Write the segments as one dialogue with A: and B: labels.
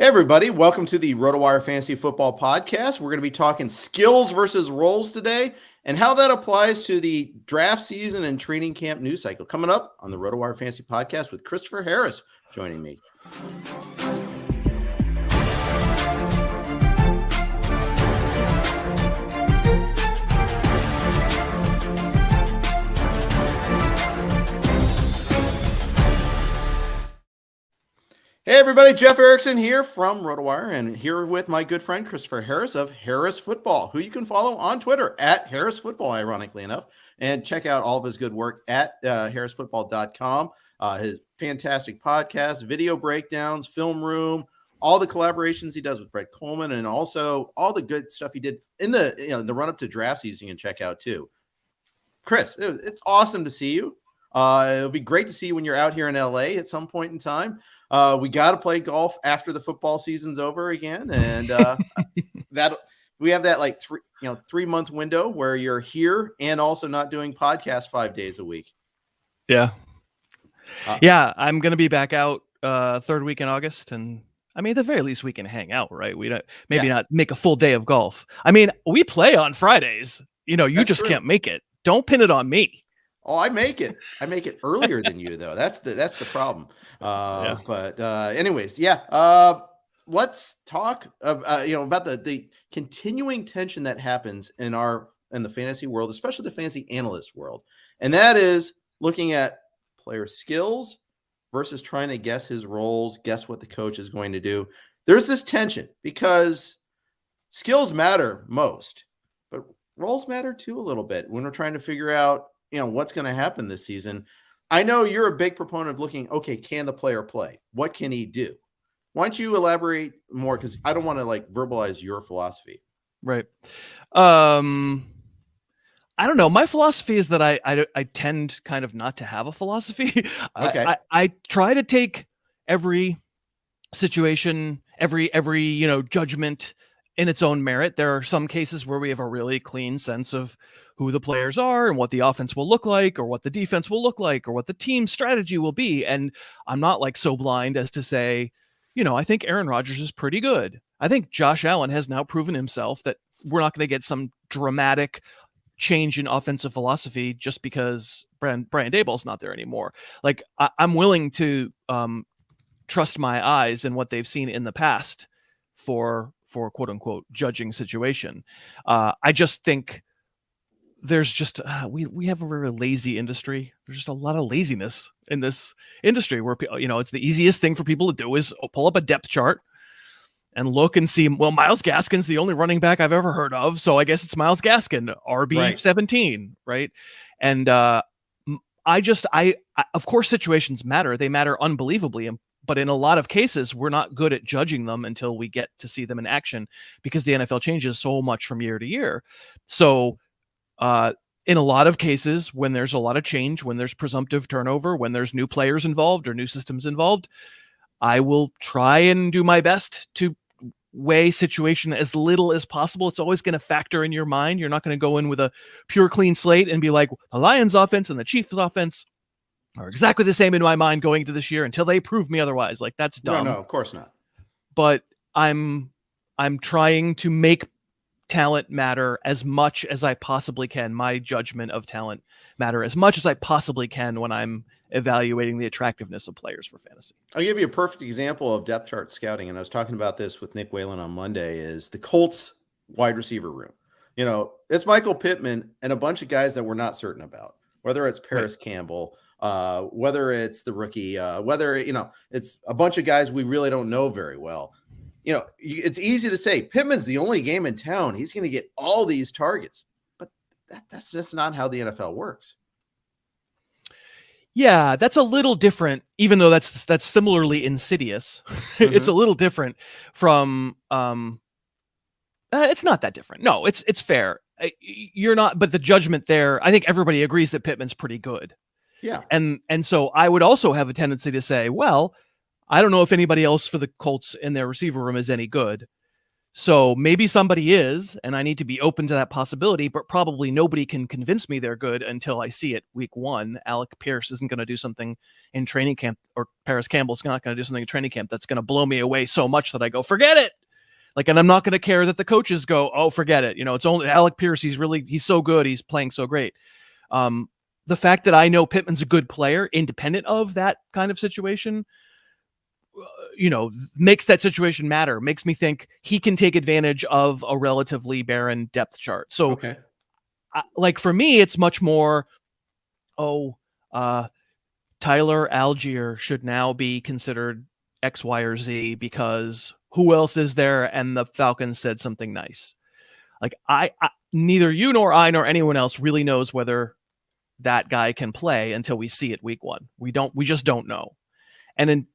A: Hey, everybody. Welcome to the Rotowire Fantasy Football Podcast. We're going to be talking skills versus roles today and how that applies to the draft season and training camp news cycle. Coming up on the Rotowire Fantasy Podcast with Christopher Harris joining me. Hey, everybody. Jeff Erickson here from Rotowire and here with my good friend Christopher Harris of Harris Football, who you can follow on Twitter at Harris Football, ironically enough, and check out all of his good work at harrisfootball.com. His fantastic podcast, video breakdowns, film room, all the collaborations he does with Brett Coleman, and also all the good stuff he did in the run up to draft season you can check out too. Chris, it's awesome to see you. It'll be great to see you when you're out here in LA at some point in time. We got to play golf after the football season's over again. And that we have that like 3-month window where you're here and also not doing podcasts 5 days a week.
B: Yeah. Yeah. I'm going to be back out third week in August. And I mean, at the very least we can hang out, right? We don't not make a full day of golf. I mean, we play on Fridays, you
A: That's
B: just
A: true.
B: Can't make it. Don't pin it on me.
A: Oh, I make it earlier than you though. That's the problem. But anyways, let's talk about the continuing tension that happens in the fantasy world, especially the fantasy analyst world. And that is looking at player skills versus trying to guess his roles, guess what the coach is going to do. There's this tension because skills matter most, but roles matter too a little bit when we're trying to figure out what's going to happen this season. I know you're a big proponent of looking, okay, can the player play? What can he do? Why don't you elaborate more? Because I don't want to verbalize your philosophy.
B: Right. I don't know. My philosophy is that I tend kind of not to have a philosophy.
A: Okay.
B: I try to take every situation, every judgment in its own merit. There are some cases where we have a really clean sense of who the players are and what the offense will look like or what the defense will look like or what the team strategy will be. And I'm not so blind as to say, I think Aaron Rodgers is pretty good. I think Josh Allen has now proven himself that we're not going to get some dramatic change in offensive philosophy just because Brian Daboll's not there anymore. I'm willing to trust my eyes in what they've seen in the past for quote unquote judging situation. I just think there's just we have a very lazy industry. There's just a lot of laziness in this industry where it's the easiest thing for people to do is pull up a depth chart and look and see, well, Myles Gaskin's the only running back I've ever heard of, so I guess it's Myles Gaskin, RB 17, right? And I of course situations matter. They matter unbelievably, but in a lot of cases, we're not good at judging them until we get to see them in action because the NFL changes so much from year to year. So in a lot of cases, when there's a lot of change, when there's presumptive turnover, when there's new players involved or new systems involved, I will try and do my best to weigh situation as little as possible. It's always going to factor in your mind. You're not going to go in with a pure clean slate and be like, the Lions offense and the Chiefs offense are exactly the same in my mind going into this year until they prove me otherwise. That's dumb.
A: No, of course not.
B: But I'm trying to make talent matter as much as I possibly can. My judgment of talent matter as much as I possibly can when I'm evaluating the attractiveness of players for fantasy.
A: I'll give you a perfect example of depth chart scouting. And I was talking about this with Nick Whalen on Monday is the Colts wide receiver room. It's Michael Pittman and a bunch of guys that we're not certain about, whether it's Paris Campbell, whether it's the rookie, whether, it's a bunch of guys we really don't know very well. It's easy to say Pittman's the only game in town. He's going to get all these targets, but that's just not how the NFL works.
B: Yeah, that's a little different, even though that's similarly insidious. Mm-hmm. It's a little different from, it's not that different. No, it's fair. You're not, but the judgment there, I think everybody agrees that Pittman's pretty good.
A: Yeah.
B: And so I would also have a tendency to say, well, I don't know if anybody else for the Colts in their receiver room is any good. So maybe somebody is, and I need to be open to that possibility, but probably nobody can convince me they're good until I see it week 1. Alec Pierce isn't going to do something in training camp, or Paris Campbell's not going to do something in training camp that's going to blow me away so much that I go, forget it. Like, and I'm not going to care that the coaches go, oh, forget it. It's only Alec Pierce. He's so good. He's playing so great. The fact that I know Pittman's a good player, independent of that kind of situation, makes that situation matter, makes me think he can take advantage of a relatively barren depth chart. So,
A: Okay.
B: Like for me, it's much more, Tyler Algier should now be considered X, Y, or Z because who else is there? And the Falcons said something nice. Like I neither you nor I nor anyone else really knows whether that guy can play until we see it week 1. We just don't know. And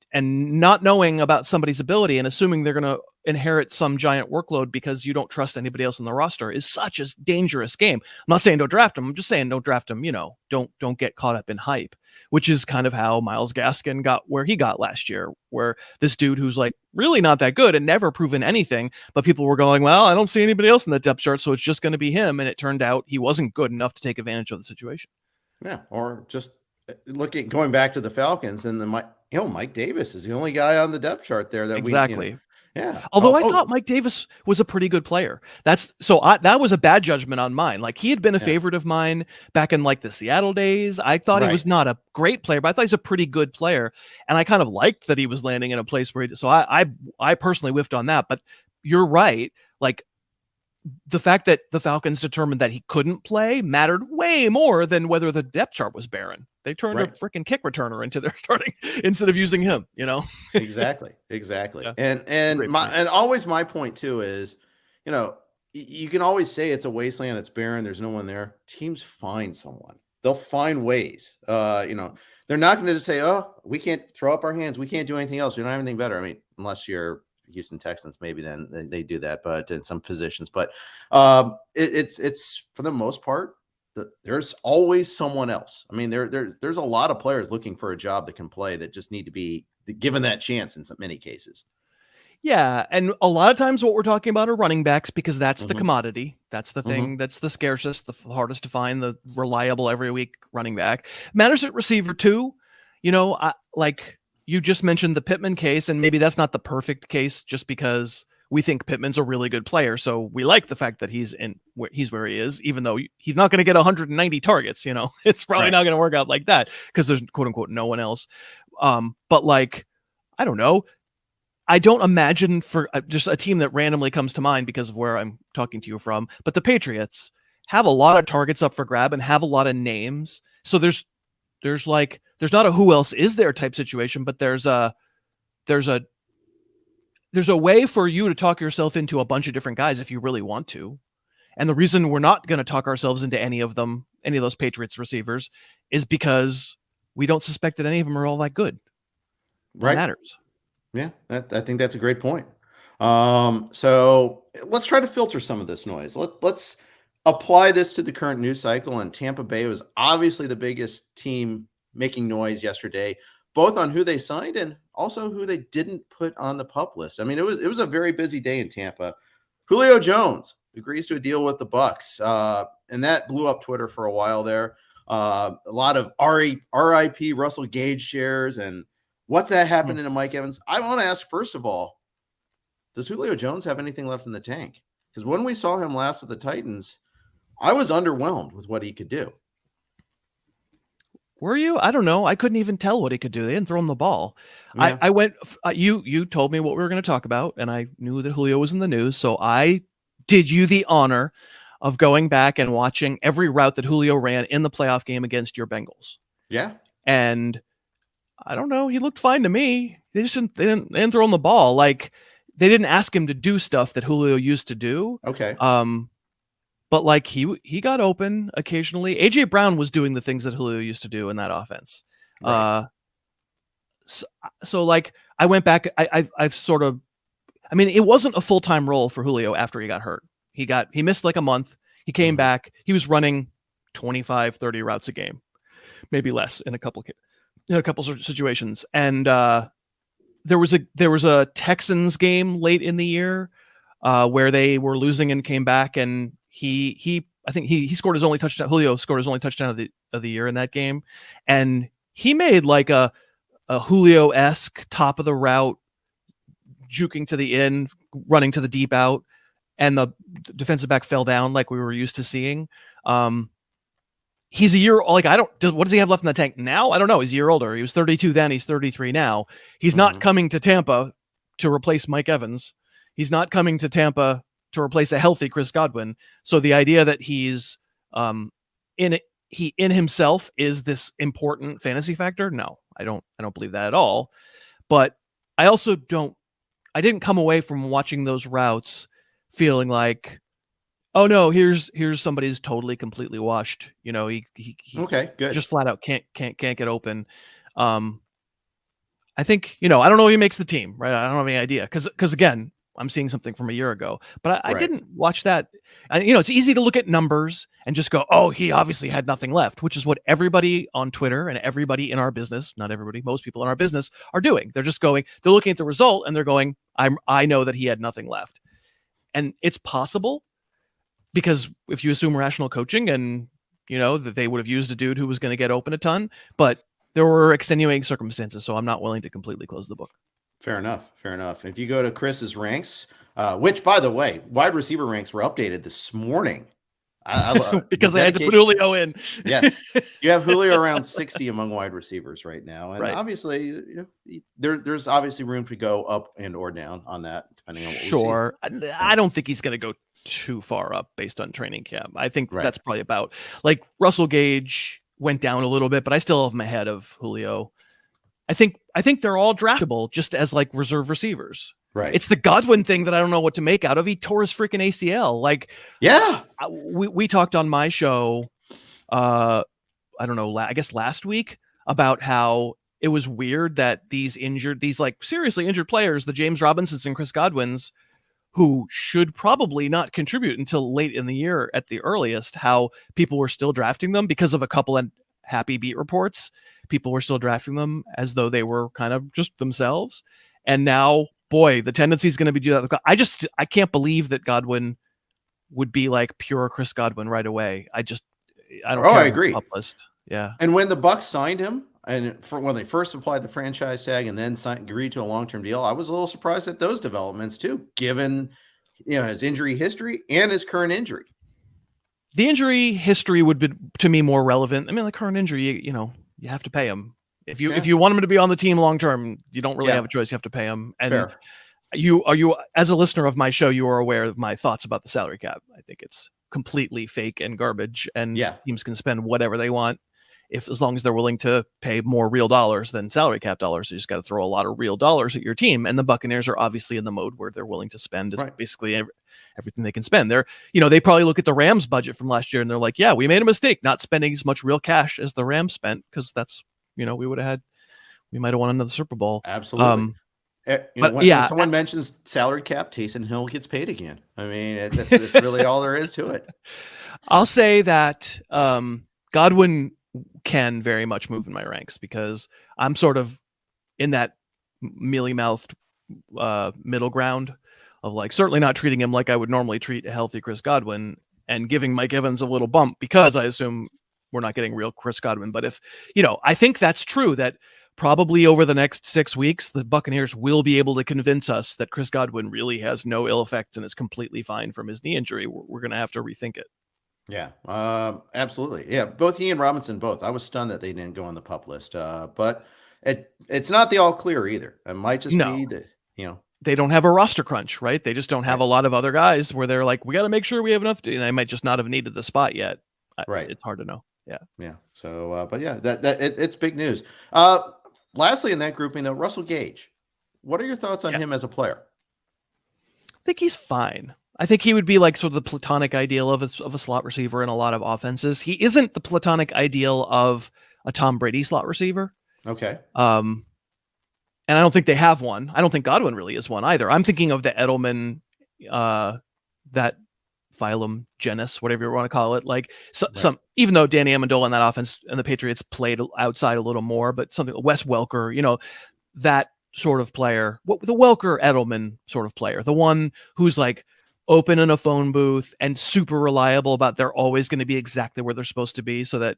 B: not knowing about somebody's ability and assuming they're going to inherit some giant workload because you don't trust anybody else in the roster is such a dangerous game. I'm not saying don't draft him. I'm just saying don't draft him. Don't get caught up in hype, which is kind of how Myles Gaskin got where he got last year, where this dude who's like really not that good and never proven anything, but people were going, well, I don't see anybody else in the depth chart, so it's just going to be him. And it turned out he wasn't good enough to take advantage of the situation.
A: Yeah, or just going back to the Falcons and Mike Davis is the only guy on the depth chart there that
B: exactly.
A: Yeah.
B: Although I thought Mike Davis was a pretty good player. That was a bad judgment on mine. Like he had been a favorite of mine back in like the Seattle days. I thought he was not a great player, but I thought he's a pretty good player. And I kind of liked that he was landing in a place where I personally whiffed on that. But you're right. Like the fact that the Falcons determined that he couldn't play mattered way more than whether the depth chart was barren. They turned a freaking kick returner into their starting instead of using him,
A: Exactly. Yeah. And always my point too is, you can always say it's a wasteland, it's barren, there's no one there. Teams find someone. They'll find ways. They're not going to just say, oh, we can't throw up our hands. We can't do anything else. We don't have anything better. I mean, unless you're Houston Texans, maybe then they do that, but in some positions, but it's for the most part, there's always someone else. I mean, there's a lot of players looking for a job that can play that just need to be given that chance in many cases.
B: Yeah, and a lot of times what we're talking about are running backs because that's the commodity. That's the thing that's the scarcest, the hardest to find, the reliable every week running back. Matters at receiver too. Like you just mentioned the Pittman case, and maybe that's not the perfect case just because we think Pittman's a really good player. So we like the fact that he's where he is, even though he's not going to get 190 targets, it's probably not going to work out like that because there's quote unquote no one else. But like, I don't know. I don't imagine for just a team that randomly comes to mind because of where I'm talking to you from, but the Patriots have a lot of targets up for grab and have a lot of names. So there's not a who else is there type situation, but there's a way for you to talk yourself into a bunch of different guys if you really want to. And the reason we're not going to talk ourselves into any of those Patriots receivers is because we don't suspect that any of them are all that good. That matters.
A: Yeah, I think that's a great point. So let's try to filter some of this noise. Let's apply this to the current news cycle. And Tampa Bay was obviously the biggest team making noise yesterday, both on who they signed and also who they didn't put on the PUP list. I mean, it was a very busy day in Tampa. Julio Jones agrees to a deal with the Bucks, and that blew up Twitter for a while there. A lot of RIP Russell Gage shares, and what's that happening to Mike Evans? I want to ask, first of all, does Julio Jones have anything left in the tank? Because when we saw him last with the Titans, I was underwhelmed with what he could do.
B: Were you? I don't know. I couldn't even tell what he could do. They didn't throw him the ball. Yeah. I went, you told me what we were going to talk about, and I knew that Julio was in the news. So I did you the honor of going back and watching every route that Julio ran in the playoff game against your Bengals.
A: Yeah.
B: And I don't know. He looked fine to me. They didn't throw him the ball. Like they didn't ask him to do stuff that Julio used to do.
A: Okay.
B: But like he got open occasionally. AJ Brown was doing the things that Julio used to do in that offense. Right. So like I went back. I sort of, I mean, it wasn't a full-time role for Julio after he got hurt. He missed like a month. He came back. He was running 25, 30 routes a game, maybe less in a couple situations. And there was a Texans game late in the year where they were losing and came back, and I think he scored his only touchdown. Julio scored his only touchdown of the year in that game, and he made like a Julio-esque top of the route, juking to the in, running to the deep out, and the defensive back fell down like we were used to seeing. He's a year, like, what does he have left in the tank now? I don't know. He's a year older. He was 32 then. He's 33 now. He's not coming to Tampa to replace Mike Evans. He's not coming to Tampa to replace a healthy Chris Godwin. So the idea that he's in himself is this important fantasy factor. No, I don't believe that at all. But I also didn't come away from watching those routes feeling like, oh no, here's somebody who's totally completely washed. He
A: okay, good.
B: Just flat out can't get open. I think, I don't know if he makes the team, right? I don't have any idea. Cause again, I'm seeing something from a year ago, but I didn't watch that. It's easy to look at numbers and just go, oh, he obviously had nothing left, which is what everybody on Twitter and everybody in our business, not everybody, most people in our business are doing. They're just they're looking at the result and they're going, I know that he had nothing left. And it's possible, because if you assume rational coaching and, that they would have used a dude who was going to get open a ton, but there were extenuating circumstances. So I'm not willing to completely close the book.
A: Fair enough. If you go to Chris's ranks, which, by the way, wide receiver ranks were updated this morning.
B: Because I had to put Julio in.
A: Yes. You have Julio around 60 among wide receivers right now. And obviously, there's obviously room to go up and or down on that, depending on what we see.
B: Sure. I don't think he's going to go too far up based on training camp. I think that's probably about, like, Russell Gage went down a little bit, but I still have him ahead of Julio. I think they're all draftable just as like reserve receivers.
A: Right.
B: It's the Godwin thing that I don't know what to make out of. He tore his freaking ACL. Like, yeah, we talked on my show, I don't know, I guess last week, about how it was weird that these like seriously injured players, the James Robinsons and Chris Godwins, who should probably not contribute until late in the year at the earliest, how people were still drafting them because of a couple of happy beat reports. People were still drafting them as though they were kind of just themselves. And now, boy, the tendency is going to be do that. I can't believe that Godwin would be like pure Chris Godwin right away. I don't care.
A: I agree.
B: List. Yeah.
A: And when the Bucs signed him, and when they first applied the franchise tag and then agreed to a long-term deal, I was a little surprised at those developments too, given his injury history and his current injury.
B: The injury history would be, to me, more relevant. I mean, the current injury, you have to pay him. If you want him to be on the team long term, you don't really have a choice. You have to pay him. And
A: fair.
B: You as a listener of my show, you are aware of my thoughts about the salary cap. I think it's completely fake and garbage, and teams can spend whatever they want as long as they're willing to pay more real dollars than salary cap dollars. You just got to throw a lot of real dollars at your team. And the Buccaneers are obviously in the mode where they're willing to spend basically everything they can spend. They probably look at the Rams budget from last year and they're like, yeah, we made a mistake not spending as much real cash as the Rams spent, because that's, we might have won another Super Bowl.
A: Absolutely. When someone mentions salary cap, Taysom Hill gets paid again. I mean, that's really all there is to it.
B: I'll say that Godwin can very much move in my ranks, because I'm sort of in that mealy-mouthed middle ground of, like, certainly not treating him like I would normally treat a healthy Chris Godwin, and giving Mike Evans a little bump because I assume we're not getting real Chris Godwin. But if, I think that's true, that probably over the next 6 weeks, the Buccaneers will be able to convince us that Chris Godwin really has no ill effects and is completely fine from his knee injury. We're going to have to rethink it.
A: Yeah, absolutely. Yeah, both he and Robinson, both. I was stunned that they didn't go on the PUP list. But it's not the all clear either. It might just be that,
B: they don't have a roster crunch, right? They just don't have a lot of other guys where they're like, we got to make sure we have enough. And they might just not have needed the spot yet.
A: Right.
B: It's hard to know. Yeah.
A: Yeah. So, but yeah, it's big news. Lastly, in that grouping, though, Russell Gage. What are your thoughts on him as a player?
B: I think he's fine. I think he would be like sort of the platonic ideal of a slot receiver in a lot of offenses. He isn't the platonic ideal of a Tom Brady slot receiver.
A: Okay.
B: And I don't think they have one. I don't think Godwin really is one either. I'm thinking of the Edelman, that phylum genus, whatever you want to call it. Like some, even though Danny Amendola in that offense and the Patriots played outside a little more, but something Wes Welker, that sort of player, the Welker Edelman sort of player, the one who's like open in a phone booth and super reliable about they're always going to be exactly where they're supposed to be so that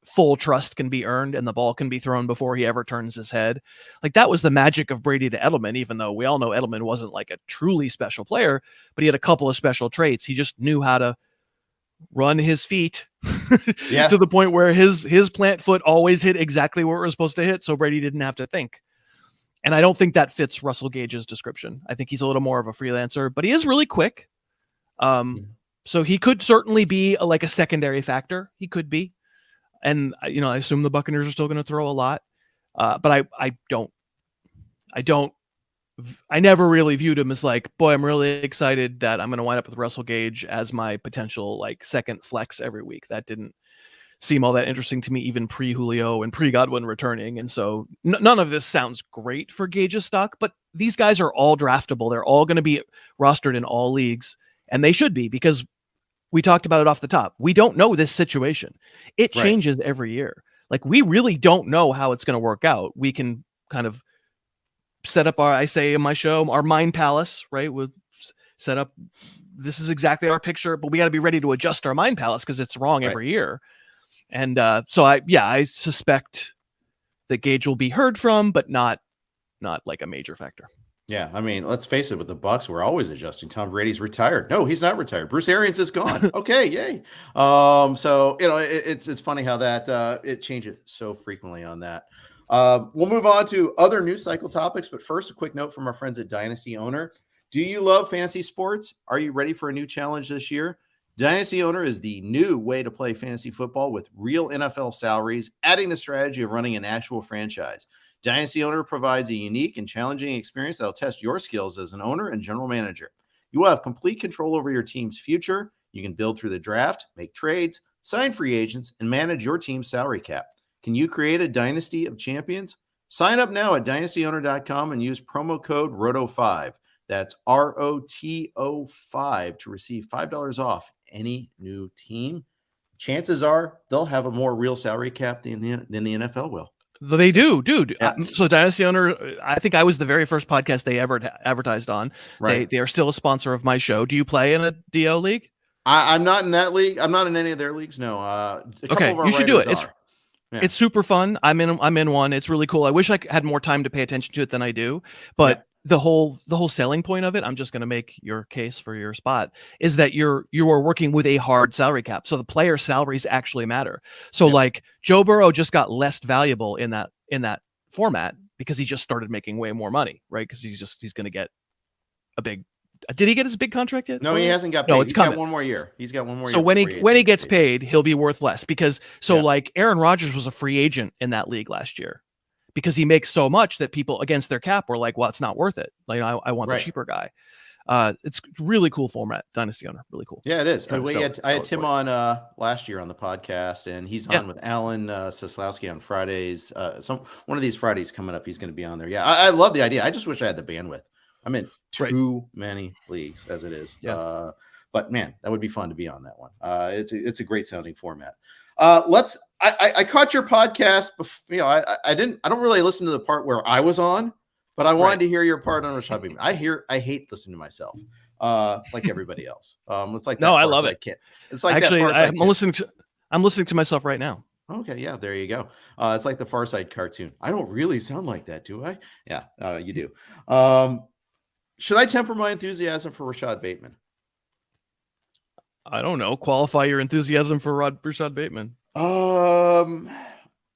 B: full trust can be earned and the ball can be thrown before he ever turns his head. Like that was the magic of Brady to Edelman, even though we all know Edelman wasn't like a truly special player, but he had a couple of special traits. He just knew how to run his feet to the point where his plant foot always hit exactly where it was supposed to hit. So Brady didn't have to think. And I don't think that fits Russell Gage's description. I think he's a little more of a freelancer, but he is really quick. So he could certainly be like a secondary factor. He could be. And, I assume the Buccaneers are still going to throw a lot. But I never really viewed him as like, boy, I'm really excited that I'm going to wind up with Russell Gage as my potential like second flex every week. That didn't seem all that interesting to me, even pre-Julio and pre-Godwin returning. And so none of this sounds great for Gage's stock, but these guys are all draftable. They're all going to be rostered in all leagues, and they should be, because we talked about it off the top. We don't know this situation. It changes every year. Like, we really don't know how it's going to work out. We can kind of set up I say in my show, our mind palace, right? We'll set up, this is exactly our picture, but we got to be ready to adjust our mind palace because it's wrong every year. And so I suspect that Gage will be heard from, but not like a major factor.
A: Yeah, I mean, let's face it, with the Bucs, we're always adjusting. Tom Brady's retired. No, he's not retired. Bruce Arians is gone. Okay, yay. So it's funny how that it changes so frequently on that. We'll move on to other news cycle topics, but first, a quick note from our friends at Dynasty Owner. Do you love fantasy sports? Are you ready for a new challenge this year? Dynasty Owner is the new way to play fantasy football with real NFL salaries, adding the strategy of running an actual franchise. Dynasty Owner provides a unique and challenging experience that will test your skills as an owner and general manager. You will have complete control over your team's future. You can build through the draft, make trades, sign free agents, and manage your team's salary cap. Can you create a dynasty of champions? Sign up now at dynastyowner.com and use promo code ROTO5. That's ROTO5 to receive $5 off any new team. Chances are they'll have a more real salary cap than the NFL will.
B: They do, dude. Yeah. So Dynasty Owner, I think I was the very first podcast they ever advertised on. Right. They are still a sponsor of my show. Do you play in a DO league?
A: I'm not in that league. I'm not in any of their leagues. No.
B: Okay, you should do it. It's super fun. I'm in one. It's really cool. I wish I had more time to pay attention to it than I do, but the whole selling point of it, I'm just going to make your case for your spot, is that you are working with a hard salary cap. So the player salaries actually matter. So like Joe Burrow just got less valuable in that format because he just started making way more money, right? Because he's going to get a big. Did he get his big contract yet?
A: No, he hasn't got paid.
B: No, it's coming.
A: Got one more year. He's got one more year.
B: So when he gets paid, he'll be worth less because like Aaron Rodgers was a free agent in that league last year because he makes so much that people against their cap were like, well, it's not worth it. Like I want the cheaper guy. It's really cool format, Dynasty Owner. Really cool.
A: Yeah, it is. I had Tim on last year on the podcast, and he's on with Alan Seslowski on Fridays. One of these Fridays coming up, he's going to be on there. Yeah, I love the idea. I just wish I had the bandwidth. I'm in too many leagues as it is. Yeah. But man, that would be fun to be on that one. It's a great sounding format. I caught your podcast before, I don't really listen to the part where I was on, but I wanted to hear your part on Rashad Bateman. I hate listening to myself. Like everybody else. It's like,
B: no, I love it.
A: It's like,
B: actually, I'm listening to myself right now.
A: Okay. Yeah, there you go. It's like the Far Side cartoon. I don't really sound like that, do I? Yeah, you do. Should I temper my enthusiasm for Rashad Bateman?
B: I don't know. Qualify your enthusiasm for Rashad Bateman.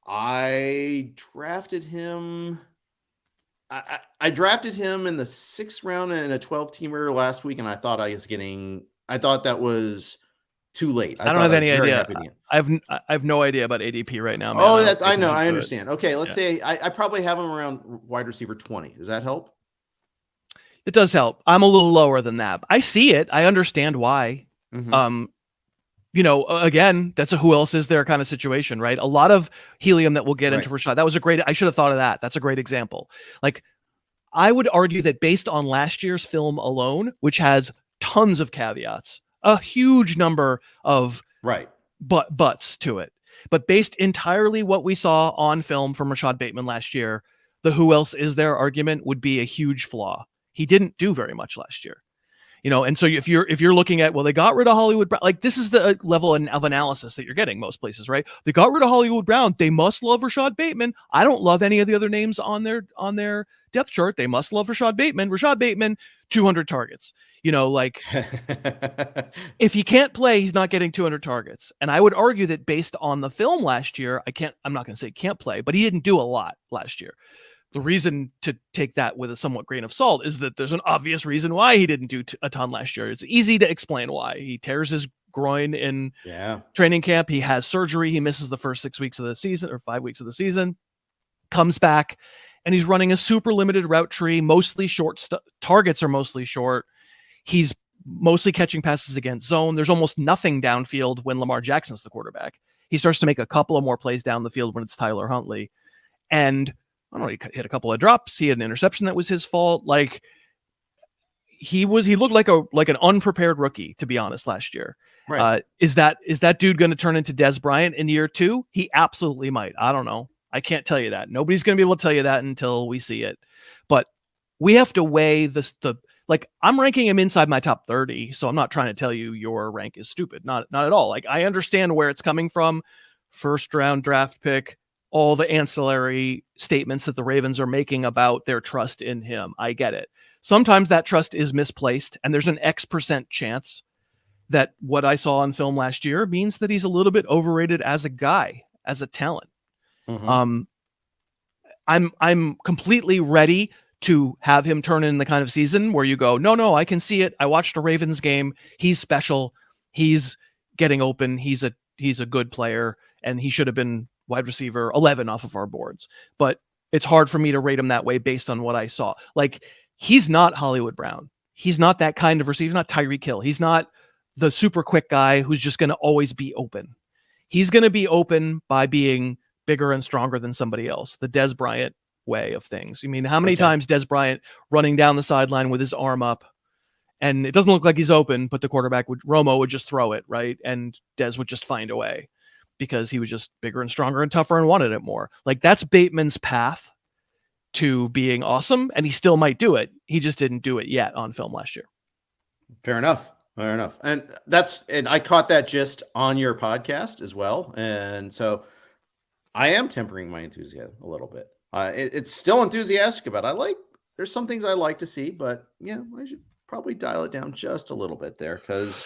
A: I drafted him. I drafted him in the 6th round in a 12-teamer last week, and I thought that was too late.
B: I don't have any idea. I have no idea about ADP right now, man.
A: Oh, I know. I understand. Okay, let's say I probably have him around wide receiver 20. Does that help?
B: It does help. I'm a little lower than that. I see it. I understand why. Mm-hmm. Again, that's a who else is there kind of situation, right? A lot of helium that we'll get into Rashad. I should have thought of that. That's a great example. Like, I would argue that based on last year's film alone, which has tons of caveats, a huge number of buts to it, but based entirely what we saw on film from Rashad Bateman last year, the who else is there argument would be a huge flaw. He didn't do very much last year. And so if you're looking at, well, they got rid of Hollywood Brown, like this is the level of analysis that you're getting most places, right? They got rid of Hollywood Brown. They must love Rashad Bateman. I don't love any of the other names on their depth chart. They must love Rashad Bateman. Rashad Bateman, 200 targets. Like if he can't play, he's not getting 200 targets. And I would argue that based on the film last year, I'm not going to say can't play, but he didn't do a lot last year. The reason to take that with a somewhat grain of salt is that there's an obvious reason why he didn't do a ton last year. It's easy to explain why. He tears his groin in training camp. He has surgery. He misses the first 6 weeks of the season or 5 weeks of the season, comes back, and he's running a super limited route tree, mostly short. Targets are mostly short. He's mostly catching passes against zone. There's almost nothing downfield when Lamar Jackson's the quarterback. He starts to make a couple of more plays down the field when it's Tyler Huntley. And I don't know, he hit a couple of drops. He had an interception that was his fault. Like he looked like an unprepared rookie, to be honest, last year. Right. Is that dude going to turn into Dez Bryant in year 2? He absolutely might. I don't know. I can't tell you that. Nobody's going to be able to tell you that until we see it. But we have to weigh like I'm ranking him inside my top 30. So I'm not trying to tell you your rank is stupid. Not at all. Like I understand where it's coming from. First round draft pick, all the ancillary statements that the Ravens are making about their trust in him. I get it. Sometimes that trust is misplaced, and there's an X% chance that what I saw on film last year means that he's a little bit overrated as a guy, as a talent. Mm-hmm. I'm completely ready to have him turn in the kind of season where you go, no, I can see it. I watched a Ravens game. He's special. He's getting open. He's a good player, and he should have been wide receiver 11 off of our boards. But it's hard for me to rate him that way based on what I saw. Like, he's not Hollywood Brown. He's not that kind of receiver. He's not Tyreek Hill. He's not the super quick guy who's just going to always be open. He's going to be open by being bigger and stronger than somebody else. The Dez Bryant way of things. I mean, how many times Dez Bryant running down the sideline with his arm up, and it doesn't look like he's open, but the quarterback Romo would just throw it, right? And Dez would just find a way, because he was just bigger and stronger and tougher and wanted it more. Like, that's Bateman's path to being awesome, and he still might do it. He just didn't do it yet on film last year.
A: Fair enough. And I caught that gist on your podcast as well. And so I am tempering my enthusiasm a little bit. It's still enthusiastic about it. There's some things I like to see, but yeah, I should probably dial it down just a little bit there, because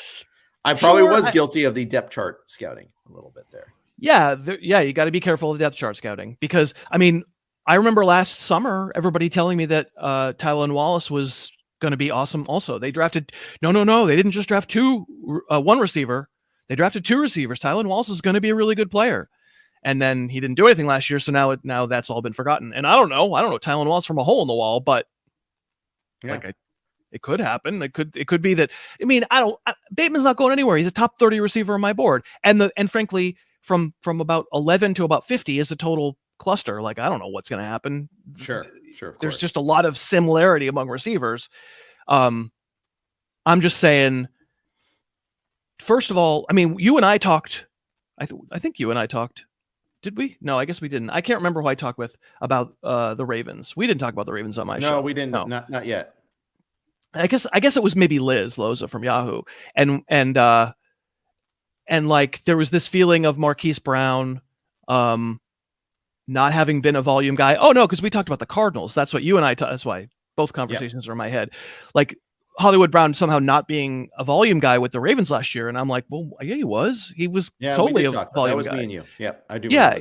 A: I probably was guilty of the depth chart scouting a little bit there.
B: Yeah. You got to be careful of the depth chart scouting, because I mean, I remember last summer, everybody telling me that Tylan Wallace was going to be awesome. Also, they drafted, no. They didn't just draft one receiver. They drafted 2 receivers. Tylan Wallace is going to be a really good player. And then he didn't do anything last year. So now that's all been forgotten. And I don't know Tylan Wallace from a hole in the wall, but it could happen. It could be that. I mean, Bateman's not going anywhere. He's a top 30 receiver on my board. And frankly, from about 11 to about 50 is a total cluster. Like, I don't know what's going to happen.
A: Sure.
B: There's just a lot of similarity among receivers. I'm just saying, first of all, I mean, you and I talked, I think you and I talked. Did we? No, I guess we didn't. I can't remember who I talked with about the Ravens. We didn't talk about the Ravens on my show.
A: No, we didn't. No. Not yet.
B: I guess it was maybe Liz Loza from Yahoo. And like, there was this feeling of Marquise Brown not having been a volume guy. Oh no, because we talked about the Cardinals. That's what you and I that's why both conversations are in my head. Like, Hollywood Brown somehow not being a volume guy with the Ravens last year. And I'm like, well, yeah, he was. He was totally a volume guy. That was
A: me and you. Yeah, I do.
B: Yeah.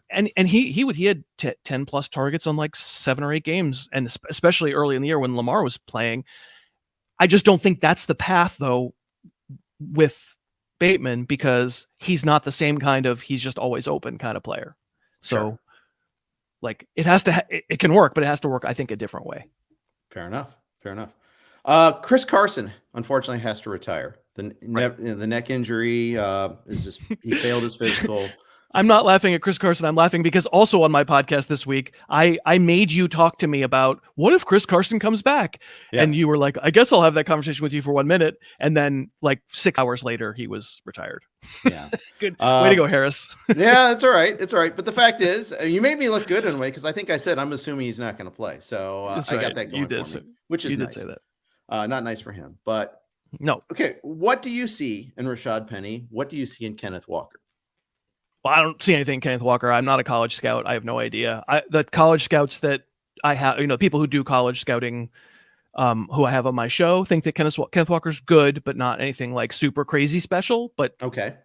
B: And he had 10 plus targets on like 7 or 8 games. And especially early in the year when Lamar was playing. I just don't think that's the path, though, with Bateman, because he's not the same kind of, he's just always open kind of player. So like, it can work, but it has to work, I think, a different way.
A: Fair enough. Chris Carson, unfortunately, has to retire. The neck injury is just, he failed his physical.
B: I'm not laughing at Chris Carson. I'm laughing because also on my podcast this week, I made you talk to me about what if Chris Carson comes back?
A: Yeah.
B: And you were like, I guess I'll have that conversation with you for 1 minute. And then like 6 hours later, he was retired.
A: Yeah.
B: Good. Way to go, Harris.
A: Yeah, it's all right. It's all right. But the fact is, you made me look good in a way because I think I said I'm assuming he's not going to play. So I got that going for me, which is nice.
B: Say that.
A: Not nice for him. But
B: no.
A: Okay. What do you see in Rashad Penny? What do you see in Kenneth Walker?
B: Well, I don't see anything in Kenneth Walker. I'm not a college scout. I have no idea. The college scouts that I have, people who do college scouting, who I have on my show, think that Kenneth Walker's good, but not anything like super crazy special. But
A: okay,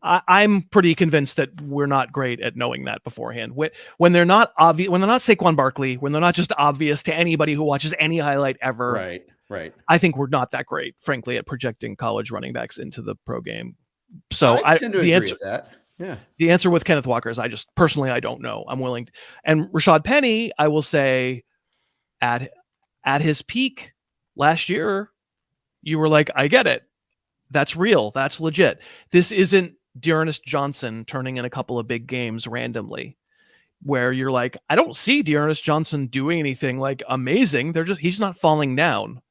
B: I'm pretty convinced that we're not great at knowing that beforehand. When they're not obvious, when they're not Saquon Barkley, when they're not just obvious to anybody who watches any highlight ever.
A: Right.
B: I think we're not that great, frankly, at projecting college running backs into the pro game. So
A: I tend to agree with that. Yeah.
B: The answer with Kenneth Walker is I don't know. I'm willing to, and Rashad Penny, I will say at his peak last year, you were like, I get it. That's real. That's legit. This isn't Dearness Johnson turning in a couple of big games randomly where you're like, I don't see Dearness Johnson doing anything like amazing. He's not falling down,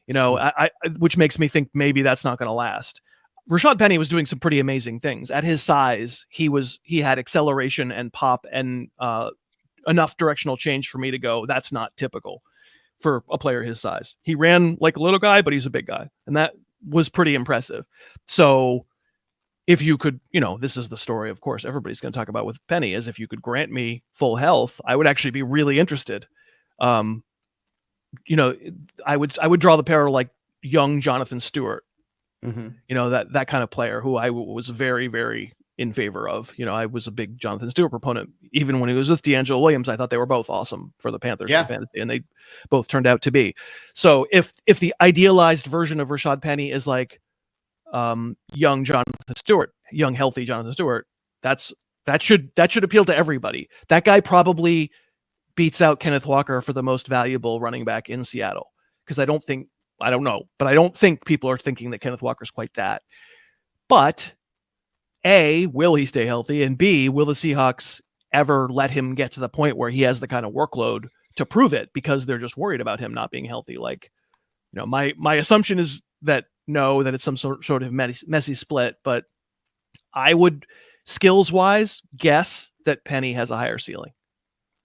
B: I which makes me think maybe that's not going to last. Rashad Penny was doing some pretty amazing things at his size. He had acceleration and pop and enough directional change for me to go, that's not typical for a player his size. He ran like a little guy, but he's a big guy. And that was pretty impressive. So if you could, this is the story, of course, everybody's going to talk about with Penny, is if you could grant me full health, I would actually be really interested. I would draw the parallel like young Jonathan Stewart. Mm-hmm. That kind of player who I was very, very in favor of. I was a big Jonathan Stewart proponent. Even when he was with D'Angelo Williams, I thought they were both awesome for the Panthers in fantasy, and they both turned out to be. So if the idealized version of Rashad Penny is like young Jonathan Stewart, young healthy Jonathan Stewart, that should appeal to everybody. That guy probably beats out Kenneth Walker for the most valuable running back in Seattle, because I don't think people are thinking that Kenneth Walker's quite that. But A, will he stay healthy? And B, will the Seahawks ever let him get to the point where he has the kind of workload to prove it, because they're just worried about him not being healthy? Like, my assumption is that that it's some sort of messy split, but I would, skills wise, guess that Penny has a higher ceiling.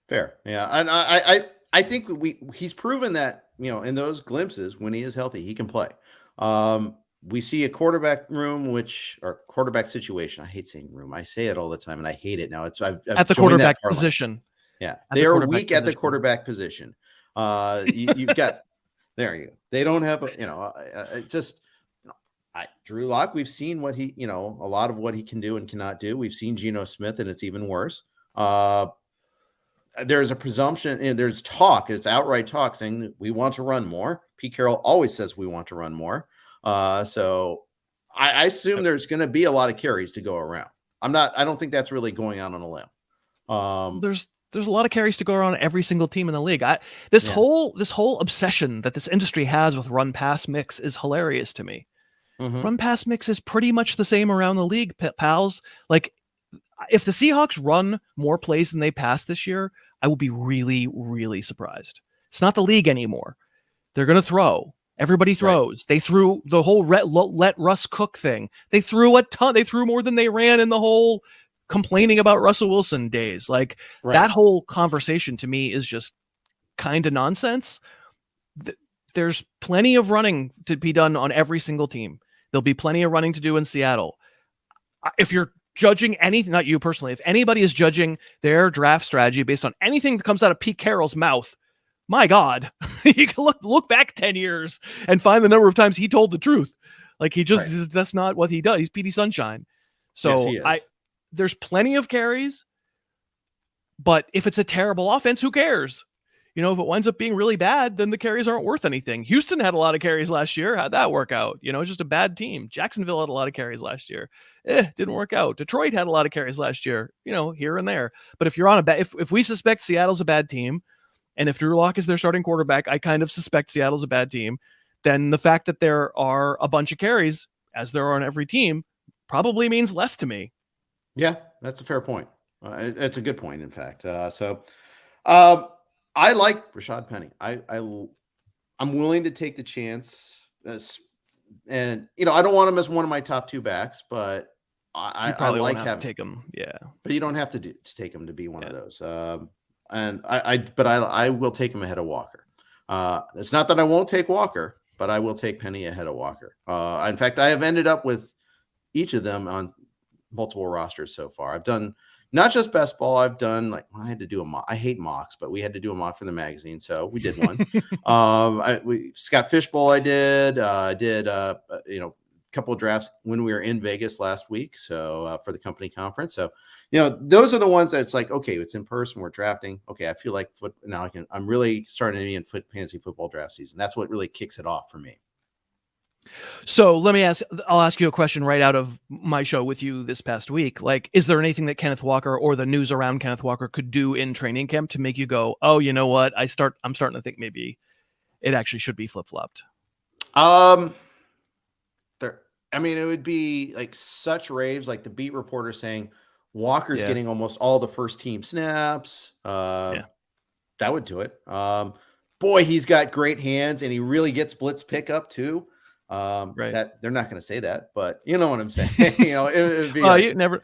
A: Fair. Yeah. And I think he's proven that, in those glimpses, when he is healthy, he can play. We see a quarterback room, or quarterback situation. I hate saying room. I say it all the time, and I hate it now. I've
B: at the quarterback position.
A: Yeah, they are weak at the quarterback position. You've got there you go. They don't have Drew Lock. We've seen what he, a lot of what he can do and cannot do. We've seen Geno Smith, and it's even worse. There's a presumption, and there's talk. It's outright talk saying that we want to run more. Pete Carroll always says we want to run more. So I assume there's going to be a lot of carries to go around. I don't think that's really going out on a limb.
B: There's a lot of carries to go around every single team in the league. This whole obsession that this industry has with run pass mix is hilarious to me. Mm-hmm. Run pass mix is pretty much the same around the league, pals. Like, if the Seahawks run more plays than they pass this year, I will be really, really surprised. It's not the league anymore. They're going to throw. Everybody throws. Right. They threw the whole let Russ cook thing. They threw a ton. They threw more than they ran in the whole complaining about Russell Wilson days. Like, that whole conversation to me is just kind of nonsense. There's plenty of running to be done on every single team. There'll be plenty of running to do in Seattle. If you're judging anything, not you personally, if anybody is judging their draft strategy based on anything that comes out of Pete Carroll's mouth, my God, you can look back 10 years and find the number of times he told the truth. Like, he just that's not what he does. He's Petey Sunshine. So there's plenty of carries, but if it's a terrible offense, who cares? If it winds up being really bad, then the carries aren't worth anything. Houston had a lot of carries last year. How'd that work out? It's just a bad team. Jacksonville had a lot of carries last year. Didn't work out. Detroit had a lot of carries last year, here and there. But if you're on if we suspect Seattle's a bad team, and if Drew Lock is their starting quarterback, I kind of suspect Seattle's a bad team, then the fact that there are a bunch of carries, as there are on every team, probably means less to me.
A: Yeah, that's a fair point. It's a good point, in fact. Um, I like Rashad Penny. I'm willing to take the chance, and I don't want him as one of my top two backs, but
B: You
A: I
B: probably won't
A: like
B: have to
A: having.
B: take him. Yeah.
A: But you don't have to take him to be one
B: Yeah.
A: of those. And I will take him ahead of Walker. It's not that I won't take Walker, but I will take Penny ahead of Walker. In fact, I have ended up with each of them on multiple rosters so far. I've done not just best ball. I've done I had to do a mock. I hate mocks, but we had to do a mock for the magazine, so we did one. Scott Fishbowl. I did. I did. Couple of drafts when we were in Vegas last week. So for the company conference. So, those are the ones that it's like, okay, it's in person. We're drafting. Okay. I feel like now I'm really starting to be in fantasy football draft season. That's what really kicks it off for me.
B: So I'll ask you a question right out of my show with you this past week. Is there anything that Kenneth Walker or the news around Kenneth Walker could do in training camp to make you go, oh, you know what? I'm starting to think maybe it actually should be flip-flopped.
A: It would be like such raves, like the beat reporter saying Walker's getting almost all the first team snaps. That would do it. Boy, he's got great hands and he really gets blitz pickup too.
B: Right.
A: That they're not going to say that, but you know what I'm saying. It'd be
B: you never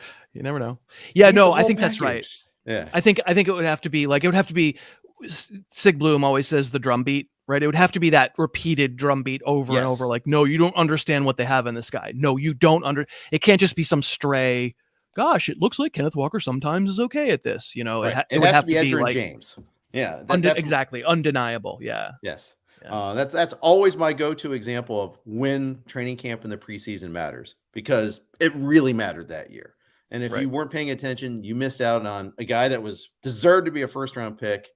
B: know. Yeah, no, I think that's right.
A: Yeah.
B: I think it would have to be Sig Bloom always says the drum beat, right? It would have to be that repeated drum beat over and over. No, you don't understand what they have in this guy. No, you don't it can't just be some stray, gosh, it looks like Kenneth Walker sometimes is okay at this.
A: Right.
B: It would have to be
A: Edger
B: like
A: James. Yeah.
B: Exactly. Undeniable. Yeah.
A: Yes. Yeah. That's always my go-to example of when training camp in the preseason matters, because it really mattered that year. And if you weren't paying attention, you missed out on a guy that deserved to be a first-round pick.